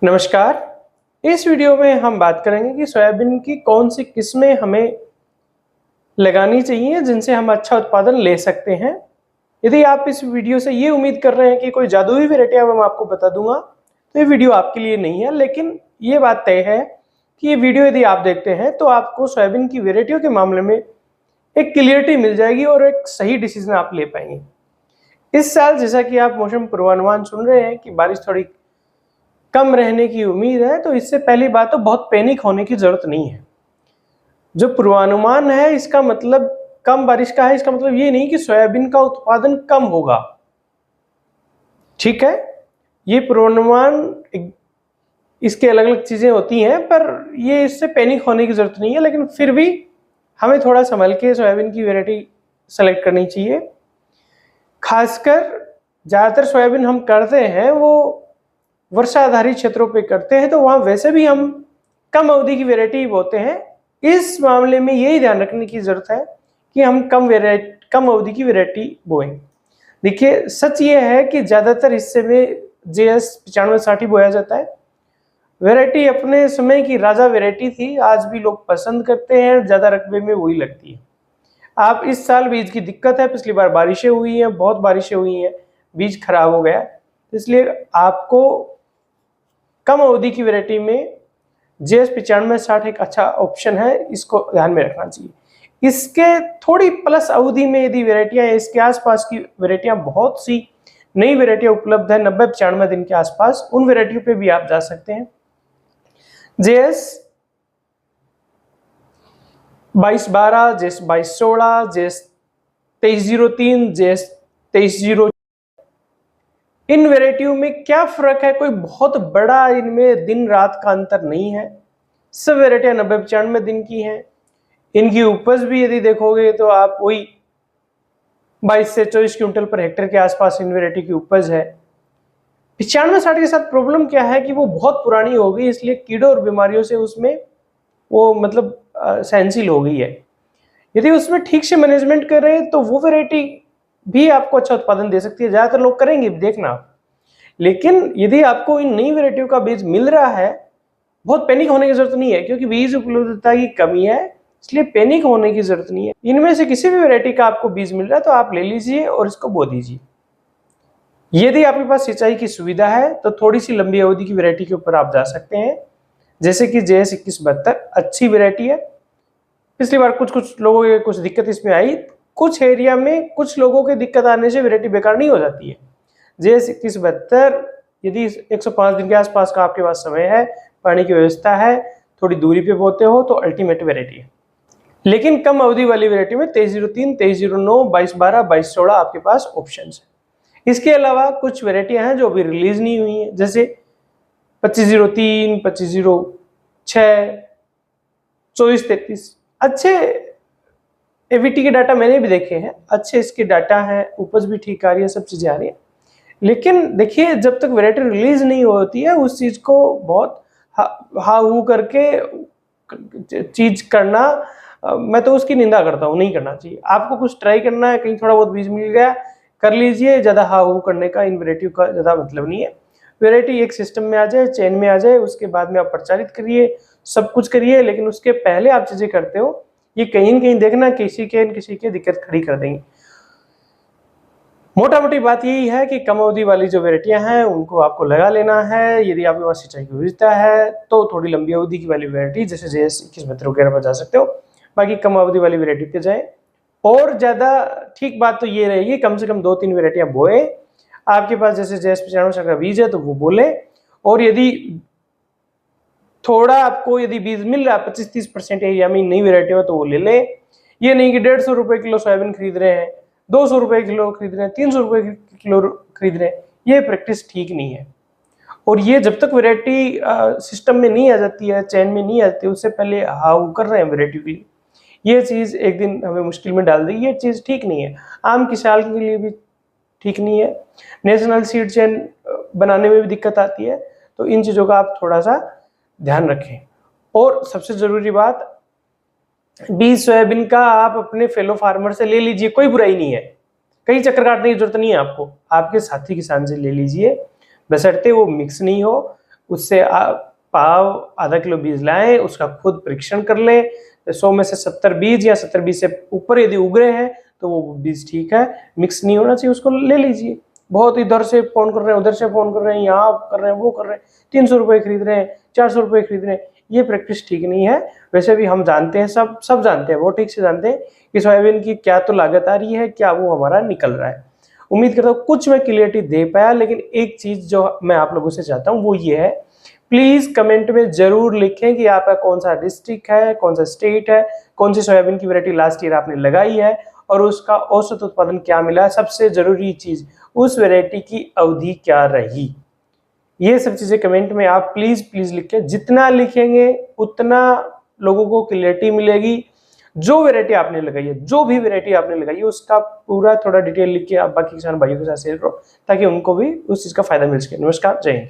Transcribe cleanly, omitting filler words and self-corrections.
नमस्कार। इस वीडियो में हम बात करेंगे कि सोयाबीन की कौन सी किस्में हमें लगानी चाहिए जिनसे हम अच्छा उत्पादन ले सकते हैं। यदि आप इस वीडियो से ये उम्मीद कर रहे हैं कि कोई जादुई वैरायटी अब मैं आपको बता दूंगा तो ये वीडियो आपके लिए नहीं है, लेकिन ये बात तय है कि ये वीडियो यदि आप देखते हैं तो आपको सोयाबीन की वैरायटियों के मामले में एक क्लियरिटी मिल जाएगी और एक सही डिसीजन आप ले पाएंगे। इस साल जैसा कि आप मौसम पूर्वानुमान सुन रहे हैं कि बारिश थोड़ी कम रहने की उम्मीद है, तो इससे पहली बात तो बहुत पैनिक होने की जरूरत नहीं है। जो पूर्वानुमान है इसका मतलब कम बारिश का है, इसका मतलब ये नहीं कि सोयाबीन का उत्पादन कम होगा। ठीक है, ये पूर्वानुमान इसके अलग अलग चीजें होती हैं, पर ये इससे पैनिक होने की जरूरत नहीं है। लेकिन फिर भी हमें थोड़ा संभल के सोयाबीन की वैरायटी सेलेक्ट करनी चाहिए। खासकर ज्यादातर सोयाबीन हम करते हैं वो वर्षा आधारित क्षेत्रों पे करते हैं, तो वहां वैसे भी हम कम अवधि की वैरायटी बोते हैं। इस मामले में यही ध्यान रखने की जरूरत है कि हम कम अवधि की वैरायटी बोएं। देखिए, सच ये है कि ज्यादातर हिस्से में JS 9560 बोया जाता है। वैरायटी अपने समय की राजा वैरायटी थी, आज भी लोग पसंद करते हैं, ज्यादा रकबे में वही लगती है। आप इस साल बीज की दिक्कत है, पिछली बार बारिशें हुई हैं, बहुत बारिशें हुई हैं, बीज खराब हो गया, इसलिए आपको कम अवधि की वैरायटी में JS 9560 एक अच्छा ऑप्शन है, इसको ध्यान में रखना चाहिए। इसके थोड़ी प्लस अवधि में यदि वैरायटियां या इसके आसपास की वैरायटियां, बहुत सी नई वैरायटियां उपलब्ध है 90-95 दिन के आसपास, उन वैरायटियों पे भी आप जा सकते हैं। JS 2212, JS 2216, JS 2303, JS 2304, इन वैरायटियों में क्या फर्क है? कोई बहुत बड़ा इनमें दिन रात का अंतर नहीं है। सब वैरायटियां 90-95 दिन की हैं। इनकी उपज भी यदि देखोगे तो आप वही 22 से 24 क्विंटल पर हेक्टेयर के आसपास इन वैरायटी की उपज है। 9560 के साथ प्रॉब्लम क्या है कि वो बहुत पुरानी हो गई, इसलिए कीड़ों और बीमारियों से उसमें वो मतलब सहनशील हो गई है। यदि उसमें ठीक से मैनेजमेंट करें तो वो वैरायटी भी आपको अच्छा उत्पादन दे सकती है। ज्यादातर लोग करेंगे, देखना आप। लेकिन यदि आपको इन नई वैरायटियों का बीज मिल रहा है, बहुत पैनिक होने की जरूरत नहीं है, क्योंकि बीज उपलब्धता की कमी है, इसलिए पैनिक होने की जरूरत नहीं है। इनमें से किसी भी वैरायटी का आपको बीज मिल रहा है तो आप ले लीजिए और इसको बो दीजिए। यदि आपके पास सिंचाई की सुविधा है तो थोड़ी सी लंबी अवधि की वैरायटी के ऊपर आप जा सकते हैं, जैसे कि JS 2172 अच्छी वैरायटी है। पिछली बार कुछ लोगों के कुछ दिक्कत इसमें आई, कुछ एरिया में कुछ लोगों के दिक्कत आने से वैरायटी बेकार नहीं हो जाती है। JS 2172 यदि 105 दिन के आसपास का आपके पास समय है, पानी की व्यवस्था है, थोड़ी दूरी पे बोते हो, तो अल्टीमेट वैरायटी है। लेकिन कम अवधि वाली वैरायटी में 2303, 2309, 2212, 2216 आपके पास ऑप्शंस है। इसके अलावा कुछ वैरायटियां हैं जो अभी रिलीज नहीं हुई हैं, जैसे 2503, 2506, 2433। अच्छे AVT के डाटा मैंने भी देखे हैं, अच्छे इसके डाटा है, उपज भी ठीक आ रही है, सब चीजें आ रही है। लेकिन देखिए, जब तक वैरायटी रिलीज नहीं होती है उस चीज को बहुत हा हू करके चीज करना, मैं तो उसकी निंदा करता हूँ, नहीं करना चाहिए। आपको कुछ ट्राई करना है, कहीं थोड़ा बहुत बीज मिल गया कर लीजिए, ज्यादा हा हू करने का इन वैरायटी का ज्यादा मतलब नहीं है। वैरायटी एक सिस्टम में आ जाए, चेन में आ जाए, उसके बाद में आप प्रचारित करिए, सब कुछ करिए, लेकिन उसके पहले आप चीजें करते हो, ये कहीं न कहीं देखना किसी के दिक्कत खड़ी कर देंगे। मोटा मोटी बात यही है कि कम अवधि वाली जो वैरायटियां हैं उनको आपको लगा लेना है। यदि आपके पास सिंचाई की विविधता है तो थोड़ी लंबी अवधि की वाली वैरायटी जैसे JS 2172 वगैरह पर जा सकते हो, बाकी कम अवधि वाली वैरायटी पे जाए। और ज्यादा ठीक बात तो ये रहेगी, कम से कम 2-3 वैरायटियां बोए। आपके पास जैसे JS 95 का बीज है तो वो बोले, और यदि थोड़ा आपको यदि बीज मिल रहा है 25-30% एरिया में नई वैरायटी में तो वो ले ले। ये नहीं कि 150 रुपए किलो सोयाबीन खरीद रहे हैं, 200 रुपए किलो खरीद रहे हैं, 300 रुपए किलो खरीद रहे हैं, ये प्रैक्टिस ठीक नहीं है। और ये जब तक वैरायटी सिस्टम में नहीं आ जाती है, चैन में नहीं आती, उससे पहले हाउ कर रहे हैं वैरायटी की, ये चीज एक दिन हमें मुश्किल में डाल देगी। ये चीज ठीक नहीं है, आम की साल के लिए भी ठीक नहीं है, नेशनल सीड चेन बनाने में भी दिक्कत आती है। तो इन चीजों का आप थोड़ा सा ध्यान रखें। और सबसे जरूरी बात, बीज सोयाबीन का आप अपने फेलो फार्मर से ले लीजिए, कोई बुराई नहीं है, कहीं चक्कर काटने की जरूरत नहीं है आपको, आपके साथी किसान से ले लीजिए, बशर्ते वो मिक्स नहीं हो, उससे पाव आधा किलो बीज लाएं, उसका खुद परीक्षण कर लें। 100 में से 70 बीज या 70 बीज से ऊपर यदि उग रहे हैं तो वो बीज ठीक है, मिक्स नहीं होना चाहिए, उसको ले लीजिए। बहुत इधर से फोन कर रहे हैं, उधर से फोन कर रहे हैं, यहाँ कर रहे हैं, वो कर रहे हैं, 300 रुपये खरीद रहे हैं, 400 रुपये खरीद रहे हैं, ये प्रैक्टिस ठीक नहीं है। वैसे भी हम जानते हैं, सब जानते हैं, वो ठीक से जानते हैं कि सोयाबीन की क्या तो लागत आ रही है, क्या वो हमारा निकल रहा है। उम्मीद करता हूँ कुछ मैं क्लियरिटी दे पाया, लेकिन एक चीज जो मैं आप लोगों से चाहता हूँ वो ये है, प्लीज कमेंट में जरूर लिखें कि आपका कौन सा डिस्ट्रिक्ट है, कौन सा स्टेट है, कौन सी सोयाबीन की वैरायटी लास्ट ईयर आपने लगाई है और उसका औसत उत्पादन क्या मिला है। सबसे जरूरी चीज, उस वैरायटी की अवधि क्या रही। ये सब चीजें कमेंट में आप प्लीज प्लीज लिखें। जितना लिखेंगे उतना लोगों को क्लियरिटी मिलेगी। जो वैरायटी आपने लगाई है, जो भी वैरायटी आपने लगाई है, उसका पूरा थोड़ा डिटेल लिख के आप बाकी किसान भाइयों के साथ शेयर करो ताकि उनको भी उस चीज का फायदा मिल सके। नमस्कार, जय हिंद।